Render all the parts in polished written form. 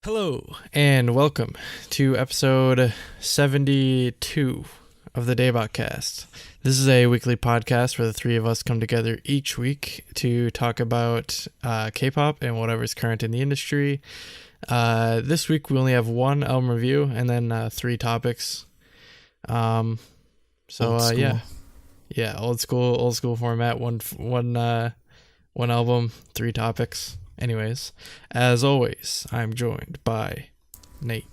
Hello, and welcome to episode 72 of the DaebakCast. This is a weekly podcast where the three of us come together each week to talk about K-pop and whatever's current in the industry. This week we only have one album review and then three topics. Yeah, old school format. One album, three topics. Anyways, as always, I'm joined by Nate.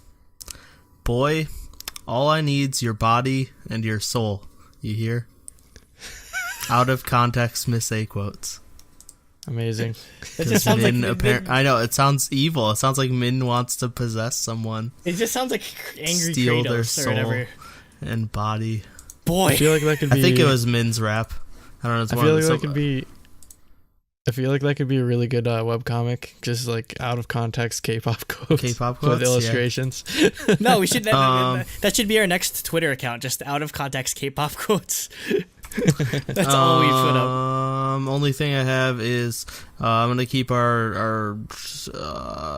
Boy, all I need's your body and your soul. You hear? Out of context, Miss A quotes. Amazing. It just sounds I know, it sounds evil. It sounds like Min wants to possess someone. It just sounds like angry steal Kratos their soul or whatever. And body. Boy, I feel like that could be. I think it was Min's rap. I don't know. I feel like that could be a really good webcomic, just like out of context K-pop quotes. K-pop quotes with illustrations. Yeah. No, we should. That should be our next Twitter account. Just out of context K-pop quotes. That's all we put up. Only thing I have is I'm gonna keep our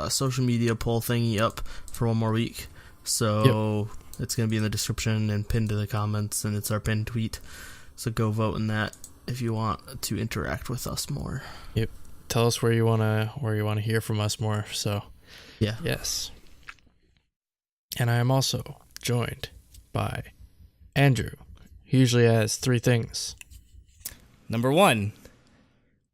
social media poll thingy up for one more week. So It's gonna be in the description and pinned to the comments, and it's our pinned tweet. So go vote in that if you want to interact with us more. Yep. Tell us where you wanna hear from us more. So yeah. Yes. And I am also joined by Andrew. He usually has three things. Number one,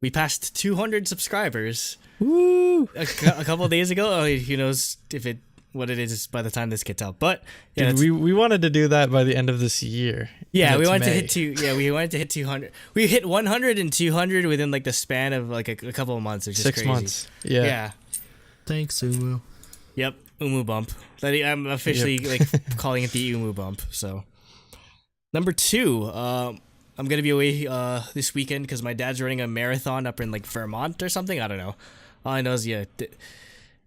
we passed 200 subscribers. Woo! A couple of days ago. Oh, who knows what it is by the time this gets out? But yeah, dude, we wanted to do that by the end of this year. Yeah, we wanted to hit 200. We hit 100 and 200 within like the span of like a couple of months, which is 6 crazy. months. Yeah. Thanks, Umu. Yep, Umu bump. I'm officially like calling it the Umu bump. So, number two, I'm gonna be away this weekend because my dad's running a marathon up in like Vermont or something. I don't know. All I know is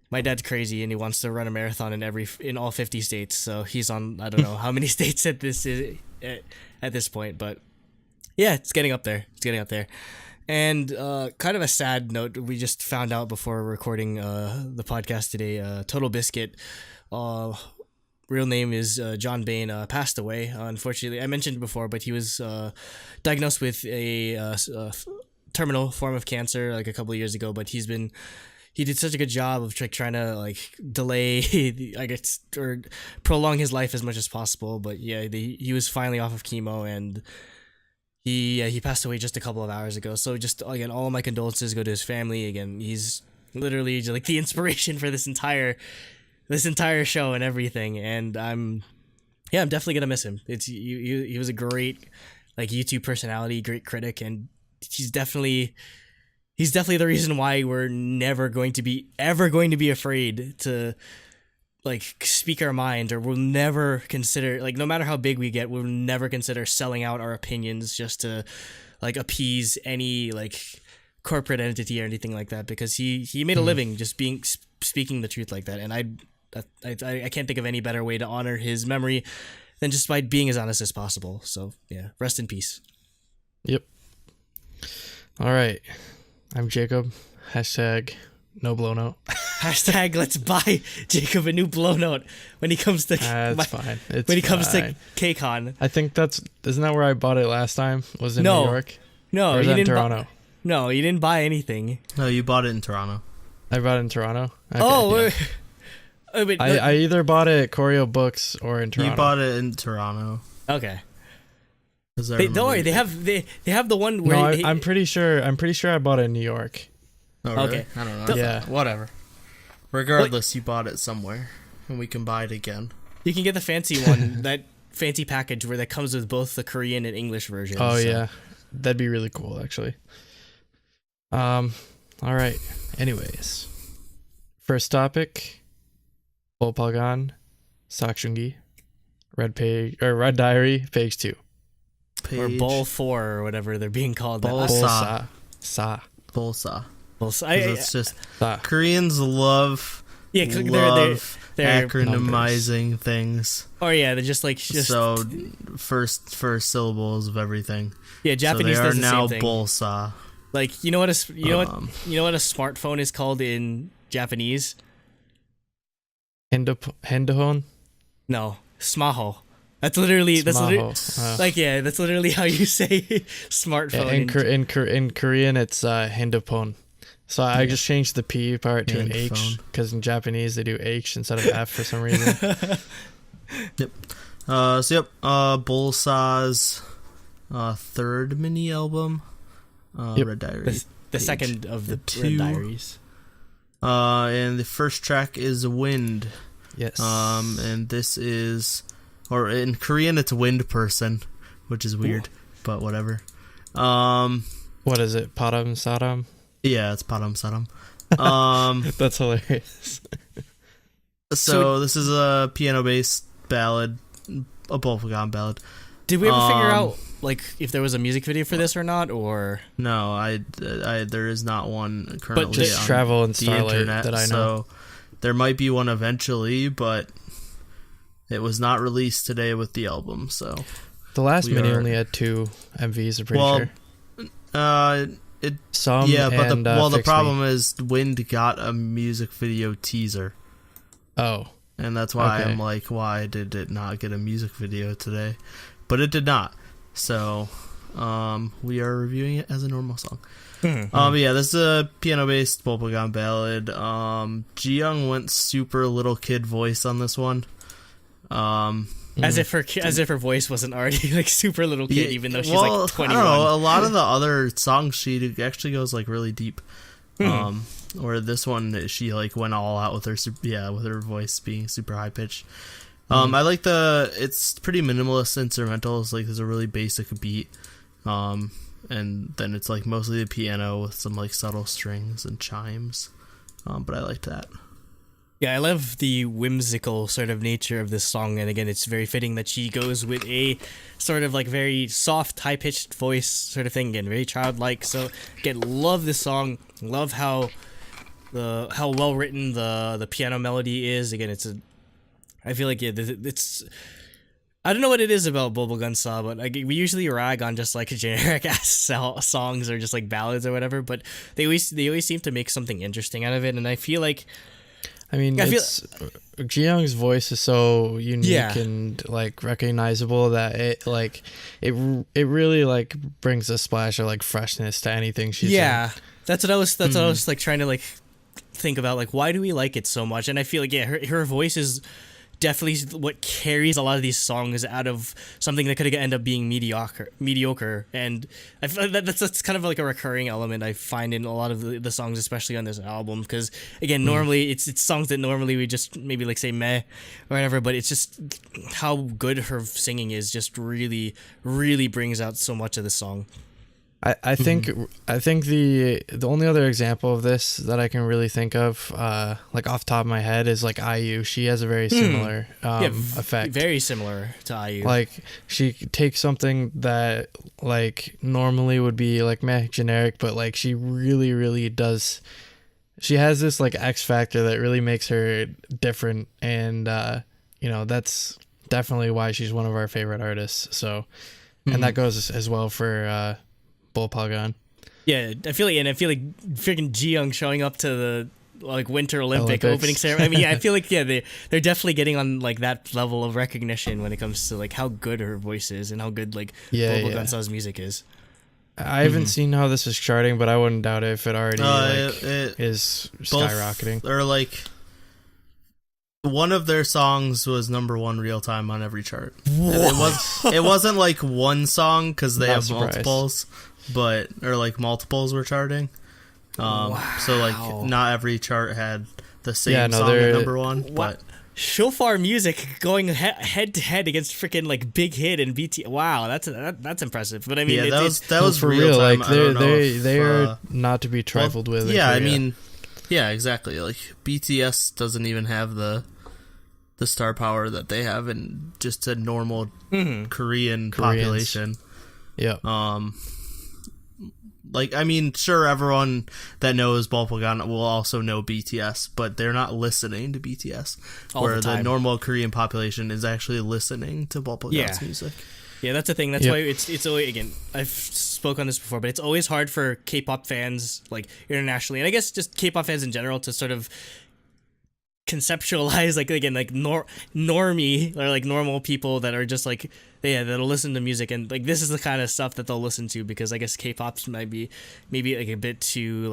my dad's crazy and he wants to run a marathon in all 50 states. So he's on I don't know how many states at this point, but yeah, it's getting up there. And kind of a sad note, we just found out before recording the podcast today, Total Biscuit, real name is John Bain, passed away. Unfortunately, I mentioned before, but he was diagnosed with a terminal form of cancer like a couple of years ago, but he did such a good job of trying to like delay, or prolong his life as much as possible. But yeah, he was finally off of chemo, and he passed away just a couple of hours ago. So just again, all of my condolences go to his family. Again, he's literally just like the inspiration for this entire show and everything. And I'm definitely gonna miss him. He was a great like YouTube personality, great critic, and he's definitely the reason why we're never going to be afraid to like speak our mind, or we'll never consider, like, no matter how big we get, we'll never consider selling out our opinions just to like appease any like corporate entity or anything like that, because he made a living just speaking the truth like that. And I can't think of any better way to honor his memory than just by being as honest as possible. So yeah, rest in peace. Yep. All right. I'm Jacob. Hashtag no blow note. Hashtag let's buy Jacob a new blow note when he comes to fine. Comes to KCON. I think isn't that where I bought it last time? Was in New York? No, or was that in Toronto? No, you didn't buy anything. No, you bought it in Toronto. I bought it in Toronto. Okay, yeah. I either bought it at Choreo Books or in Toronto. You bought it in Toronto. Okay. Don't worry, they have the one where I'm pretty sure I bought it in New York. Oh, really? Okay. I don't know. Yeah. Whatever. Regardless, you bought it somewhere, and we can buy it again. You can get the fancy one, that fancy package where that comes with both the Korean and English versions. Oh yeah, that'd be really cool actually. All right. Anyways, first topic: Bolbbalgan Satungi, Red Diary Page.2. Or Bolbbalgan4 or whatever they're being called. Bolsa. Bolsa. It's just Koreans love they're acronymizing things. Oh yeah, they're just so first syllables of everything. Yeah, Japanese so they are does the now same thing. Bolsa. Like you know what a smartphone is called in Japanese? Hendohon? No, smaho. That's literally that's literally how you say smartphone. Yeah, in Korean it's Hendopon. So I just changed the P part to an H because in Japanese they do H instead of F for some reason. Yep. Bolsa's third mini album, Red Diary. The second of the Red Diaries. And the first track is Wind. Yes. And this is, or in Korean it's Wind Person, which is weird, but whatever. What is it? Padam Sadam? Yeah, it's Padam Sadam. That's hilarious. So this is a piano-based ballad, a Bolbbalgan ballad. Did we ever figure out like if there was a music video for this or not, or no? I there is not one currently. But just on Travel and the Starlight internet, that I know. So there might be one eventually, but it was not released today with the album. So the last mini only had 2 MVs. I'm pretty sure. The problem is Wind got a music video teaser. Oh. And that's why I'm like, why did it not get a music video today? But it did not. So, we are reviewing it as a normal song. This is a piano-based Bolbbalgan ballad. Jiyoung went super little kid voice on this one. As if her voice wasn't already like super little kid, even though she's like 21. I don't know. A lot of the other songs she actually goes like really deep. Or this one she like went all out with her voice being super high pitched. I like it's pretty minimalist instrumentals. Like there's a really basic beat, and then it's like mostly the piano with some like subtle strings and chimes. But I liked that. Yeah, I love the whimsical sort of nature of this song, and again, it's very fitting that she goes with a sort of like very soft, high-pitched voice sort of thing, again, very childlike. So again, love this song. Love how well written the piano melody is. Again, I feel like it's. I don't know what it is about Bolbbalgan4, but we usually rag on just like generic ass songs or just like ballads or whatever. But they always seem to make something interesting out of it, and I feel like. I mean, Jiyoung's voice is so unique and like recognizable that it really like brings a splash of like freshness to anything she's in. That's what I was like trying to like think about, like why do we like it so much? And I feel like her voice is definitely what carries a lot of these songs out of something that could end up being mediocre. And I feel like that's kind of like a recurring element I find in a lot of the songs, especially on this album, because again, normally it's songs that normally we just maybe like say meh or whatever, but it's just how good her singing is just really, really brings out so much of the song. I think the only other example of this that I can really think of, like off the top of my head, is like IU. She has a very similar effect. Very similar to IU. Like she takes something that like normally would be like meh generic, but like she really, really does. She has this like X factor that really makes her different, and that's definitely why she's one of our favorite artists. So, and that goes as well for. Bolbbalgan. Yeah, I feel like freaking Jiyoung showing up to the like Winter Olympics opening ceremony. I mean, I feel like they're definitely getting on like that level of recognition when it comes to like how good her voice is and how good like Bolbbalgan4's music is. I haven't seen how this is charting, but I wouldn't doubt it if it already is skyrocketing. Or like one of their songs was #1 real time on every chart. It wasn't like one song because they have multiples. Or like multiples were charting. So like not every chart had the same song at #1. But Shofar Music going head to head against freaking like Big Hit and BT. Wow, that's impressive. But I mean, that was for real time. Like they are not to be trifled with. Yeah, I mean, yeah, exactly. Like BTS doesn't even have the star power that they have in just a normal Korean population. Yeah. Like, I mean, sure, everyone that knows Bolbbalgan will also know BTS, but they're not listening to BTS. Where the normal Korean population is actually listening to Bolbbalgan's music. Yeah, that's the thing. That's why it's always, again, I've spoke on this before, but it's always hard for K-pop fans, like, internationally, and I guess just K-pop fans in general, to sort of conceptualize like again like normie or like normal people that are just like that'll listen to music, and like this is the kind of stuff that they'll listen to, because I guess K-pop's might be maybe like a bit too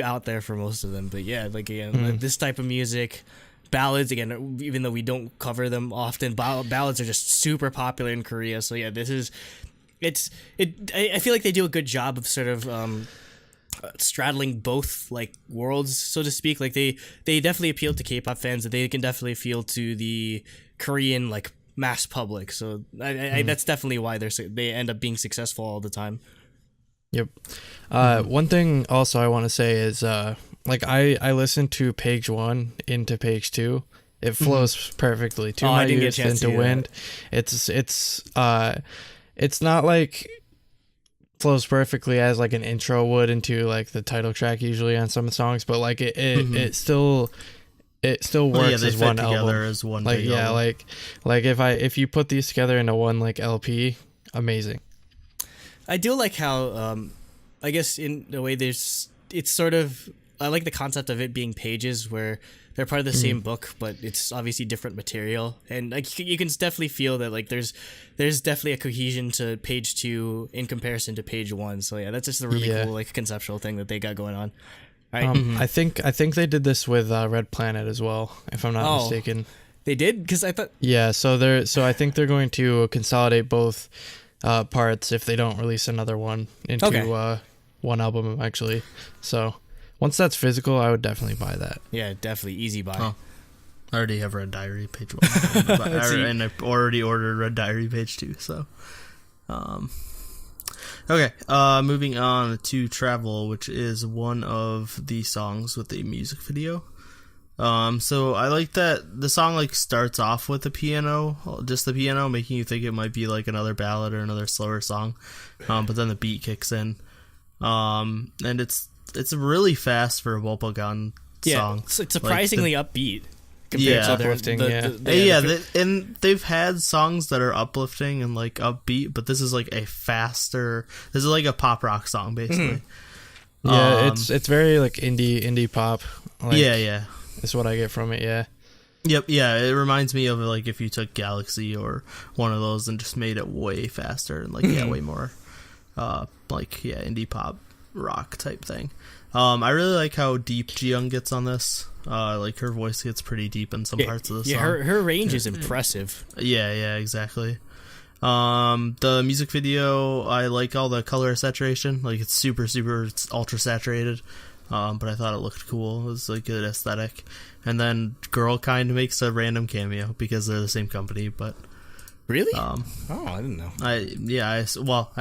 out there for most of them. But yeah, like again, like this type of music, ballads again, even though we don't cover them often, ballads are just super popular in Korea. So yeah, I feel like they do a good job of sort of straddling both like worlds, so to speak. Like they definitely appeal to K-pop fans, and they can definitely appeal to the Korean like mass public. So I that's definitely why they end up being successful all the time. Yep. One thing also I want to say is like I listened to page 1 into page 2. It flows perfectly to my youth into wind. It's not like flows perfectly as like an intro would into like the title track usually on some songs, but like it still works as one album. As one like album. like if you put these together into one like LP, amazing. I do like how I guess in a way it's sort of, I like the concept of it being pages where they're part of the same book, but it's obviously different material, and like you can definitely feel that like there's definitely a cohesion to page 2 in comparison to page 1. So yeah, that's just a really cool like conceptual thing that they got going on. Right. I think they did this with Red Planet as well, if I'm not mistaken. They did, because I thought so I think they're going to consolidate both parts if they don't release another one into one album actually. So once that's physical, I would definitely buy that. Yeah, definitely easy buy. Oh, I already have Red Diary Page 1, and I already ordered Red Diary Page 2. So, okay. Moving on to Travel, which is one of the songs with a music video. So I like that the song like starts off with the piano, just the piano, making you think it might be like another ballad or another slower song. But then the beat kicks in. And it's really fast for a Bolbbalgan song. It's surprisingly upbeat. Uplifting. And they've had songs that are uplifting and like upbeat, but this is like this is like a pop rock song basically. Yeah, it's very like indie pop. Like, yeah. That's what I get from it. Yeah. Yep. Yeah, it reminds me of like if you took Galaxy or one of those and just made it way faster and like way more indie pop rock type thing. I really like how deep Jiyoung gets on this. Like her voice gets pretty deep in some parts of the song. Yeah, her range is impressive. Yeah, exactly. The music video, I like all the color saturation. Like it's super it's ultra saturated. But I thought it looked cool. It was like good aesthetic. And then Girl Kind makes a random cameo because they're the same company, but really? I didn't know. I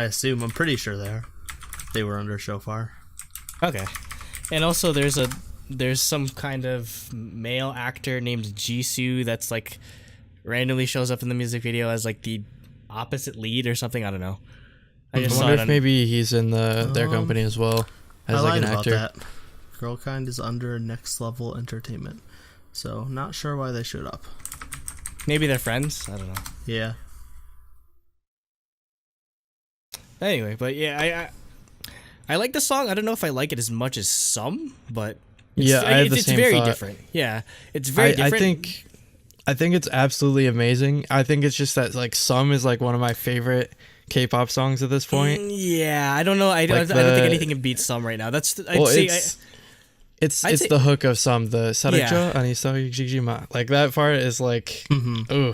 assume, I'm pretty sure they were under Shofar. Okay. And also there's some kind of male actor named Jisoo that's like randomly shows up in the music video as like the opposite lead or something. I don't know. I wonder if maybe he's in their company as well as like an actor. About that. Girl Kind is under Next Level Entertainment, so not sure why they showed up. Maybe they're friends. I don't know. Yeah. Anyway, but yeah, I like the song. I don't know if I like it as much as some, but it's very different. Yeah, it's very different. I think it's absolutely amazing. I think it's just that like Some is like one of my favorite K-pop songs at this point. Yeah, I don't know. I don't think anything can beat Some right now. It's the hook of Some, the Saracho Aniso Jijima. Like that part is like ooh.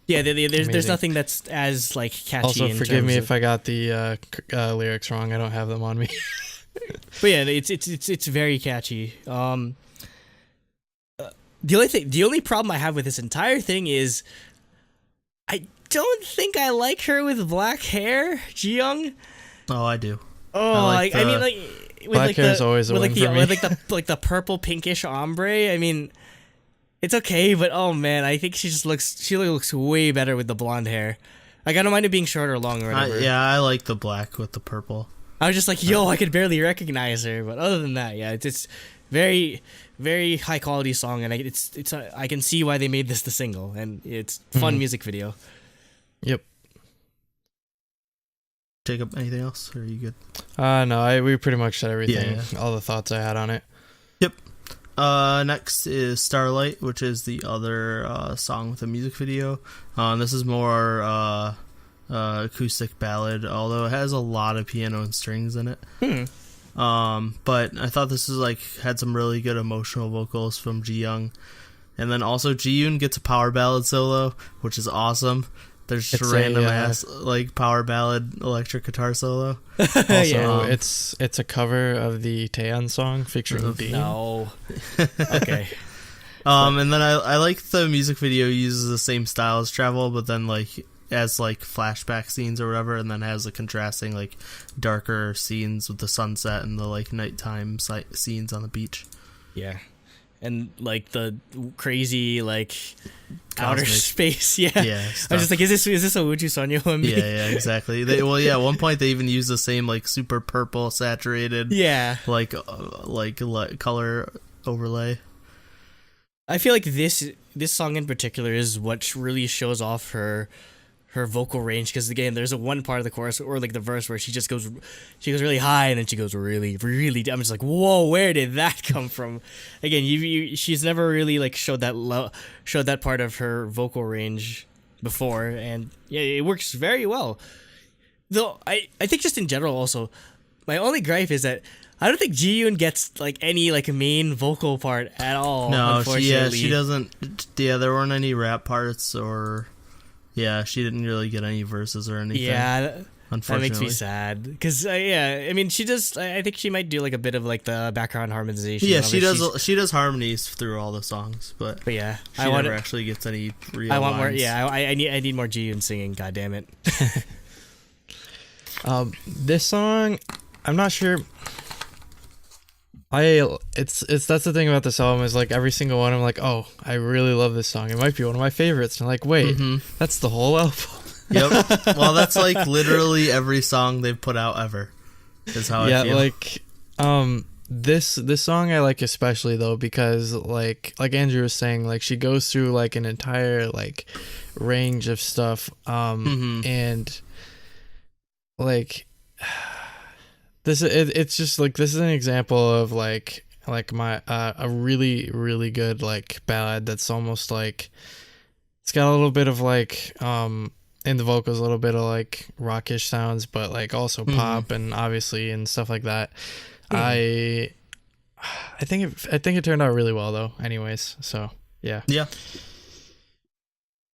Yeah, there's nothing that's as like catchy. Also, forgive me if I got the lyrics wrong. I don't have them on me. But yeah, it's very catchy. The only problem I have with this entire thing is I don't think I like her with black hair, Jiyoung. Oh, I do. Oh, I mean, like with black like hair is always a win for me. With like the purple pinkish ombre. I mean, it's okay, but oh man, I think she looks way better with the blonde hair. Like I don't mind it being short or long or whatever. I like the black with the purple. I was just like, I could barely recognize her, but other than that, yeah, it's very, very high quality song, and I can see why they made this the single, and it's fun music video. Yep. Jacob, anything else, or are you good? No, we pretty much said everything. Yeah. All the thoughts I had on it. Yep. Next is Starlight, which is the other song with a music video. This is more acoustic ballad, although it has a lot of piano and strings in it. But I thought this is had some really good emotional vocals from Ji-young. And then also Ji-yoon gets a power ballad solo, which is awesome. There's just a random ass power ballad electric guitar solo. Also, it's a cover of the Taeyeon song featuring Dean. No. Okay. And then I like the music video uses the same style as Travel, but then as flashback scenes or whatever, and then has the contrasting darker scenes with the sunset and the nighttime scenes on the beach. Yeah. And the crazy outer space, yeah. I was just is this a Would You Sonyo on me? Yeah, exactly. At one point they even use the same super purple saturated, color overlay. I feel like this song in particular is what really shows off her vocal range, because again, there's one part of the chorus or the verse where she goes really high and then she goes really, really. I'm just whoa, where did that come from? Again, she's never really showed that part of her vocal range before, and yeah, it works very well. Though I think just in general also, my only gripe is that I don't think Ji-yoon gets any main vocal part at all. No, unfortunately. she doesn't. Yeah, there weren't any rap parts or. Yeah, she didn't really get any verses or anything. Yeah, unfortunately. That makes me sad. Because, I mean, she does. I think she might do a bit of the background harmonization. Yeah, she does. She does harmonies through all the songs, but yeah, she never actually gets any real I want lines. more. Yeah, I need more Ji-yoon singing. God damn it. This song, I'm not sure. That's the thing about this album is every single one I'm oh, I really love this song. It might be one of my favorites. And I'm wait, that's the whole album. Yep. Well, that's literally every song they've put out ever. Is how I feel. This song I like especially though because like Andrew was saying, she goes through an entire range of stuff and it's just this is an example of my a really really good ballad that's almost it's got a little bit of in the vocals a little bit of rockish sounds, but also pop and obviously and stuff like that. I think it turned out really well though anyways, so yeah.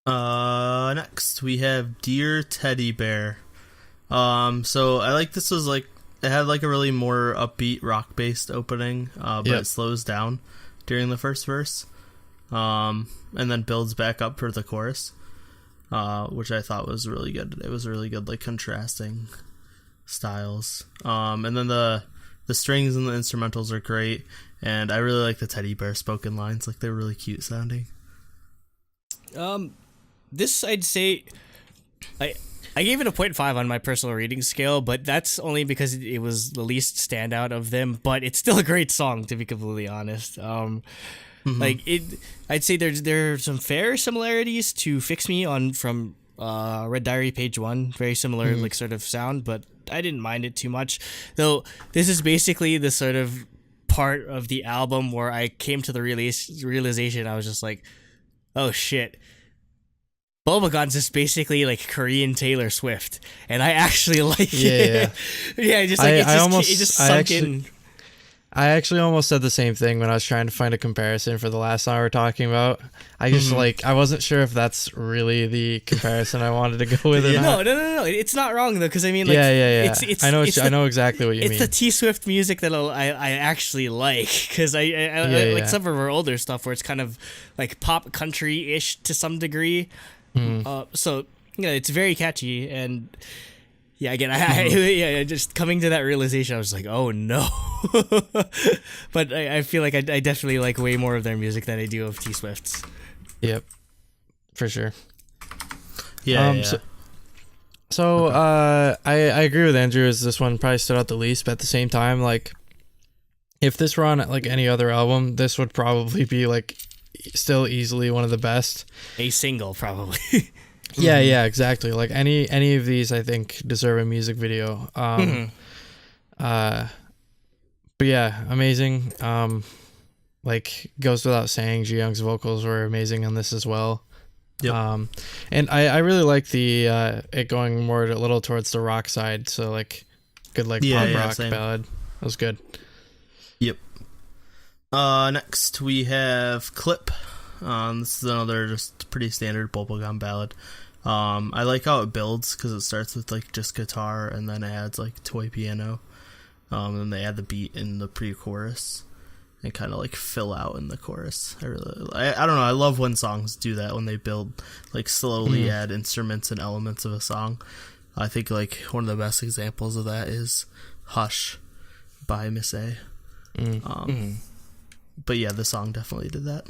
Next we have Dear Teddy Bear. So I this was it had a really more upbeat rock based opening, but it slows down during the first verse, and then builds back up for the chorus, which I thought was really good. It was really good, contrasting styles. And then the strings and the instrumentals are great, and I really like the teddy bear spoken lines. They're really cute sounding. This I'd say, I gave it a 0.5 on my personal reading scale, but that's only because it was the least standout of them. But it's still a great song, to be completely honest. I'd say there are some fair similarities to Fix Me from Red Diary Page 1, very similar sort of sound, but I didn't mind it too much. Though this is basically the sort of part of the album where I came to the realization. I was just oh shit. Bolbbalgan's just basically Korean Taylor Swift, and I actually like it. Yeah, it just sunk in. I actually almost said the same thing when I was trying to find a comparison for the last song we were talking about. I just I wasn't sure if that's really the comparison I wanted to go with. No, it's not wrong though, because I mean, It's I know exactly what you mean. It's the T Swift music that I actually like, because I like some of her older stuff where it's kind of pop country ish to some degree. So it's very catchy, and yeah, again, I just coming to that realization, I was oh no. But I feel I definitely like way more of their music than I do of T Swift's. Yep, for sure. Yeah. So I agree with Andrew. As this one probably stood out the least, but at the same time, if this were on any other album, this would probably be still easily one of the best. A single, probably. Yeah, exactly. Any of these, I think, deserve a music video. But yeah, amazing. like goes without saying, Ji Young's vocals were amazing on this as well. Yep. And I really like the it going more a little towards the rock side, so like good like pop rock same. ballad. That was good. Yep. Next we have Clip. This is another just pretty standard Bolbbalgan ballad. I like how it builds because it starts with like just guitar and then adds like toy piano. And then they add the beat in the pre-chorus and kind of like fill out in the chorus. I don't know. I love when songs do that, when they build, like slowly add instruments and elements of a song. I think like one of the best examples of that is Hush by Miss A. But yeah, the song definitely did that.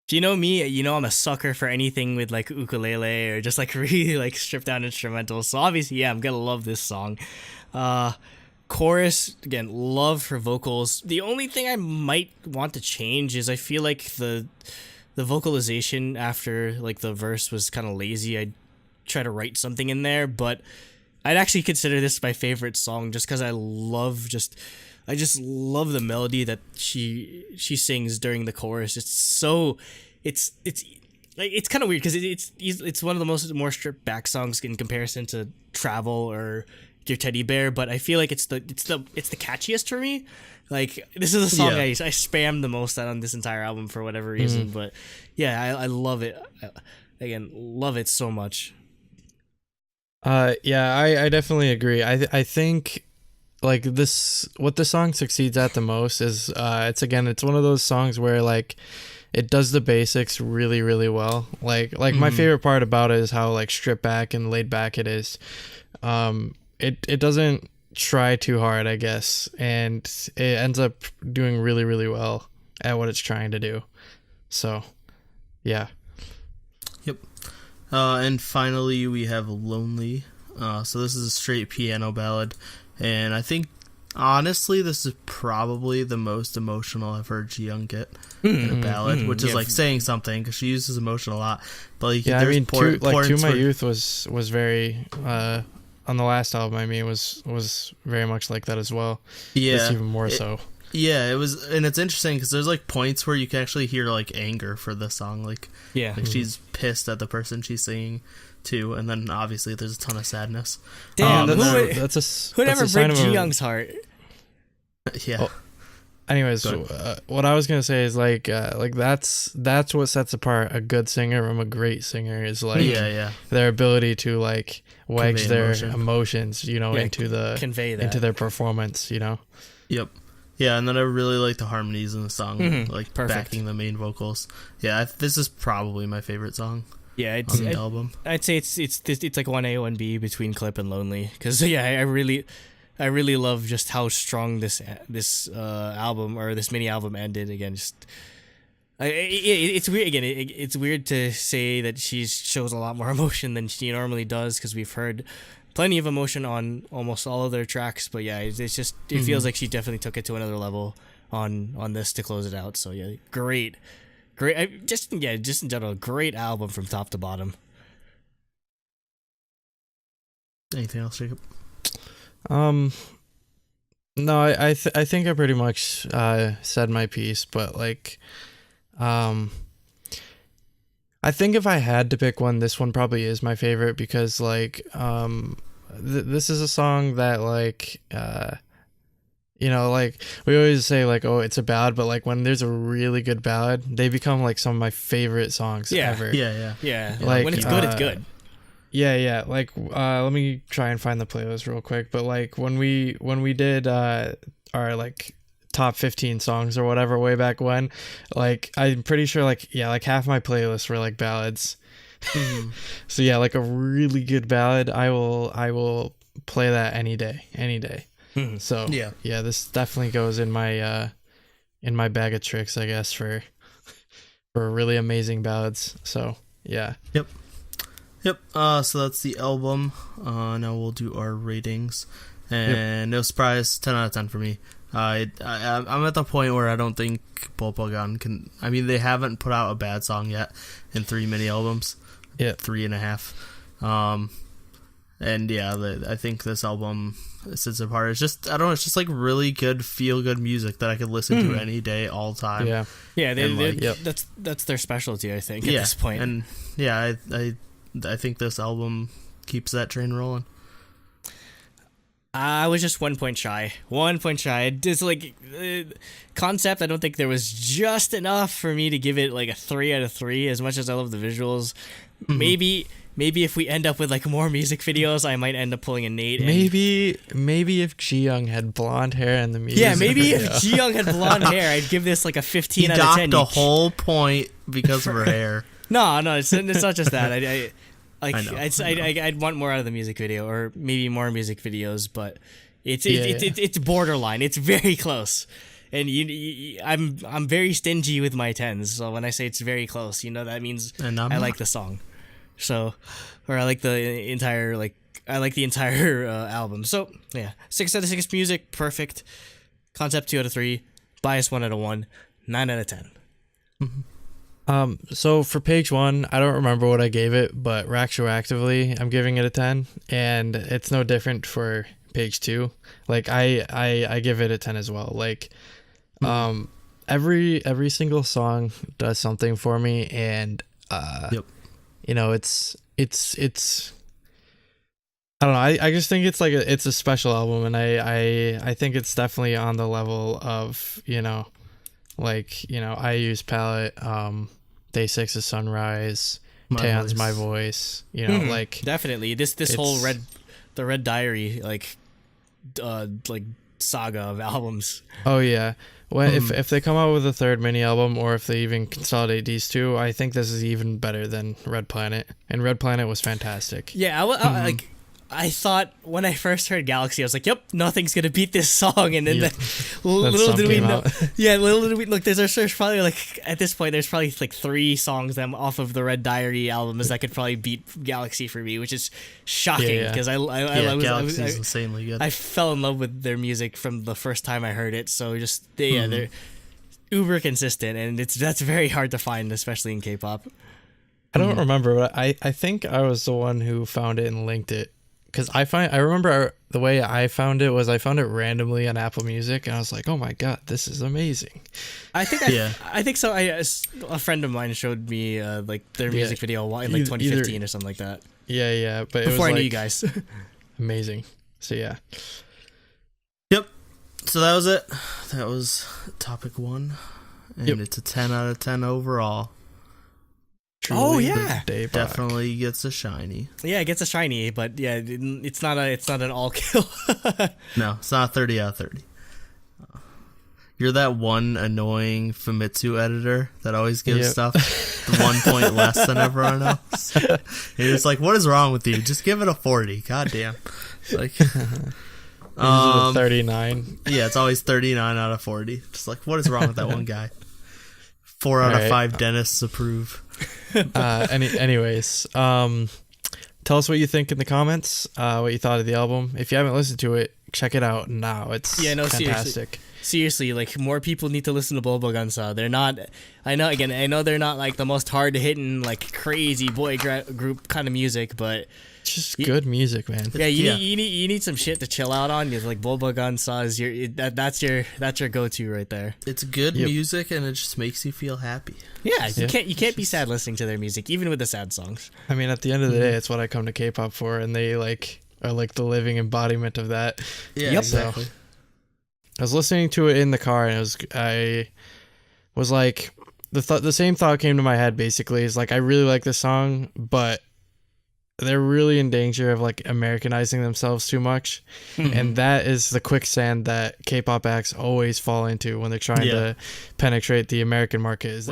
Do you know me? You know I'm a sucker for anything with like ukulele or just like really like stripped down instrumentals. So obviously, yeah, I'm gonna love this song. Chorus, again, love her vocals. The only thing I might want to change is I feel like the vocalization after like the verse was kind of lazy. I'd try to write something in there, but I'd actually consider this my favorite song just because I just love the melody that she sings during the chorus. It's kind of weird because it's one of the more stripped back songs in comparison to Travel or Dear Teddy Bear, but I feel like it's the catchiest for me. Like this is a song I spam the most on this entire album for whatever reason, but yeah, I love it. Again, love it so much. Yeah, I definitely agree. I think like what the song succeeds at the most is it's one of those songs where like it does the basics really, really well. Like my favorite part about it is how like stripped back and laid back it is. It doesn't try too hard, I guess, and it ends up doing really, really well at what it's trying to do. So, yeah. Yep. And finally, we have Lonely. So this is a straight piano ballad, and I think, honestly, this is probably the most emotional I've heard Ji Young get in a ballad, which is like saying something because she uses emotion a lot. But like, yeah, I mean, To My Youth was very on the last album. I mean, was very much like that as well. Yeah, it's even more so. Yeah, it was, and it's interesting because there's like points where you can actually hear like anger for the song, like she's pissed at the person she's singing to, and then obviously there's a ton of sadness. Damn, who'd ever break Ji Young's heart? Yeah. Well, anyways, what I was gonna say is like that's what sets apart a good singer from a great singer is like their ability to like wedge their emotions, into their performance, Yep. Yeah, and then I really like the harmonies in the song, like backing the main vocals. Yeah, this is probably my favorite song. Yeah, on the album. I'd say it's like 1A, 1B between Clip and Lonely, because I really love just how strong this album or this mini album ended. Again, it's weird. Again, it's weird to say that she shows a lot more emotion than she normally does because we've heard plenty of emotion on almost all of their tracks. But yeah, it feels like she definitely took it to another level on this to close it out. So yeah, great. Just in general, great album from top to bottom. Anything else, Jacob? No, I think I pretty much said my piece, but like, I think if I had to pick one, this one probably is my favorite because like, this is a song that like, like we always say like, oh, it's a ballad, but like when there's a really good ballad, they become like some of my favorite songs ever. Yeah. Like when it's good, it's good. Yeah. Like, let me try and find the playlist real quick. But like when we did our like top 15 songs or whatever way back when, like I'm pretty sure like half my playlists were like ballads. So yeah, like a really good ballad, I will play that any day. So yeah, this definitely goes in my bag of tricks, I guess, for really amazing ballads. So yeah. Yep. So that's the album. Now we'll do our ratings, and no surprise, 10 out of 10 for me. I'm at the point where I don't think Bolbbalgan can. I mean, they haven't put out a bad song yet in 3 mini albums. Yeah, 3.5. And yeah, I think this album sits apart. It's just, I don't know, it's just like really good, feel good music that I could listen to any day, all time. Yeah. Yeah, like, that's their specialty, I think, at this point. And yeah, I think this album keeps that train rolling. I was just 1 point shy. 1 point shy. Just like concept, I don't think there was just enough for me to give it like a 3 out of 3. As much as I love the visuals, maybe if we end up with like more music videos, I might end up pulling an 8. Maybe if Ji-young had blonde hair in the music. Yeah, maybe video. if Ji-young had blonde hair, I'd give this like a 15 out of 10. He docked a whole point because of her hair. No, it's not just that. I know. I'd want more out of the music video, or maybe more music videos, but it's borderline. It's very close, and I'm very stingy with my 10s. So when I say it's very close, that means I like the song. So, or I like the entire album. So yeah, 6 out of 6 music, perfect. Concept 2 out of 3, bias 1 out of 1, 9 out of 10. So for page 1, I don't remember what I gave it, but retroactively, I'm giving it a 10, and it's no different for page 2. Like I give it a 10 as well. Like, every single song does something for me, and it's I don't know. I just think it's like it's a special album, and I think it's definitely on the level of IU's Palette, Day 6's Sunrise, Taeyeon's My Voice. Like definitely this whole the Red Diary like saga of albums. Oh yeah. Well, if they come out with a third mini album, or if they even consolidate these two, I think this is even better than Red Planet. And Red Planet was fantastic. Yeah, I thought when I first heard Galaxy, I was like, "Yep, nothing's gonna beat this song." And then little did we know, look. There's probably like at this point, there's probably like 3 songs off of the Red Diary albums that could probably beat Galaxy for me, which is shocking because Galaxy's insanely good. I fell in love with their music from the first time I heard it. So they're uber consistent, and that's very hard to find, especially in K-pop. I don't remember, but I think I was the one who found it and linked it. Because I remember the way I found it was I found it randomly on Apple Music, and I was like, "Oh my god, this is amazing!" I think so. A friend of mine showed me like their music video in like 2015 or something like that. Yeah, but before it was I knew like, you guys. Amazing. So yeah. Yep. So that was it. That was topic 1, and it's a 10 out of 10 overall. Truly Daebak definitely gets a shiny. Yeah, it gets a shiny, but yeah, it's not an all kill. No, it's not 30 out of 30. You're that one annoying Famitsu editor that always gives stuff 1 point less than everyone else. You're just like, what is wrong with you? Just give it a 40. God damn. Like, 39. Yeah, it's always 39 out of 40. Just like, what is wrong with that one guy? 4 out of 5 dentists approve. Anyways, tell us what you think in the comments, what you thought of the album. If you haven't listened to it, check it out now. It's fantastic. Seriously, like, more people need to listen to Bolbbalgan4. They're not, I know they're not like the most hard hitting, like, crazy boy group kind of music, but it's just good music, man. Yeah, you need some shit to chill out on. It's like Bolbbalgan4 is that's your go-to right there. It's good music, and it just makes you feel happy. Yeah, you can't be sad listening to their music, even with the sad songs. I mean, at the end of the day, it's what I come to K-pop for, and they are like the living embodiment of that. Yeah, exactly. So, I was listening to it in the car, and I was like, the same thought came to my head. Basically, is like, I really like this song, but they're really in danger of like Americanizing themselves too much. And that is the quicksand that K-pop acts always fall into when they're trying to penetrate the American market. Is